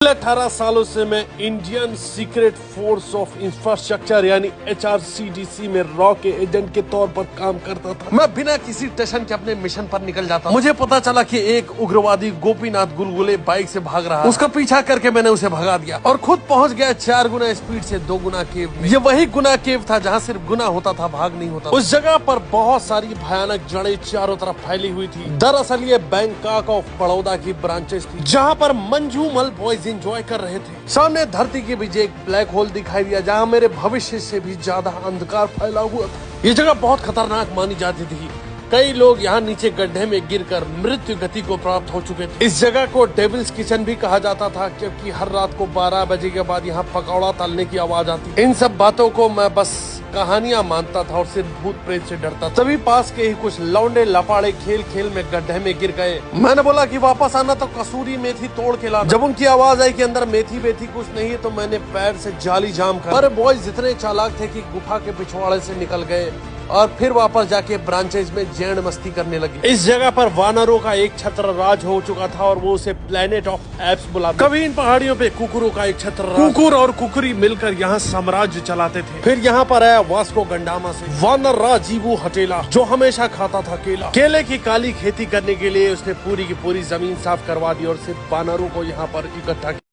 18 सालों से मैं Indian secret force of infrastructure यानी HRCDC में रॉ के एजेंट के तौर पर काम करता था। मैं बिना किसी टेंशन के अपने मिशन पर निकल जाता। मुझे पता चला कि एक उग्रवादी गोपीनाथ गुलगुले बाइक से भाग रहा है। उसका पीछा करके मैंने उसे भगा दिया और खुद पहुंच गया 4 गुना स्पीड से 2 गुना केव में। ये वही गुना केव था जहाँ सिर्फ गुना होता था, भाग नहीं होता। उस जगह पर बहुत सारी भयानक जड़ें चारों तरफ फैली हुई थी। दरअसल ये बैंकॉक ऑफ बड़ौदा की ब्रांचेस थी जहाँ पर मंजूमल बॉयज एंजॉय कर रहे थे। सामने धरती के बीच एक ब्लैक होल दिखाई दिया जहाँ मेरे भविष्य से भी ज्यादा अंधकार फैला हुआ था। ये जगह बहुत खतरनाक मानी जाती थी। कई लोग यहाँ नीचे गड्ढे में गिरकर मृत्यु गति को प्राप्त हो चुके थे। इस जगह को डेविल्स किचन भी कहा जाता था क्योंकि हर रात को 12 बजे के बाद यहाँ पकौड़ा तलने की आवाज आती। इन सब बातों को मैं बस कहानियां मानता था और सिर्फ भूत प्रेत से डरता था। तभी पास के ही कुछ लौंडे लपाड़े खेल खेल में गड्ढे में गिर गए। मैंने बोला कि वापस आना तो कसूरी मेथी तोड़ के लाना। जब उनकी आवाज आई कि अंदर मेथी बेथी कुछ नहीं है तो मैंने पैर से जाली जाम कर। अरे बॉयज इतने चालाक थे कि गुफा के पिछवाड़े से निकल गए और फिर वापस जाके ब्रांचेज में जैन मस्ती करने लगे। इस जगह पर वानरों का एक छत्र राज हो चुका था और वो उसे प्लेनेट ऑफ एप्स बुलाते। कभी इन पहाड़ियों पे कुकुरों का एक छत्र राज। कुकुर और कुकुरी मिलकर यहाँ साम्राज्य चलाते थे। फिर यहाँ पर आया वास्को गंडामा से वानर राजीवू हटेला जो हमेशा खाता था केला। केले की काली खेती करने के लिए उसने पूरी की पूरी जमीन साफ करवा दी और सिर्फ वानरों को यहाँ पर इकट्ठा किया।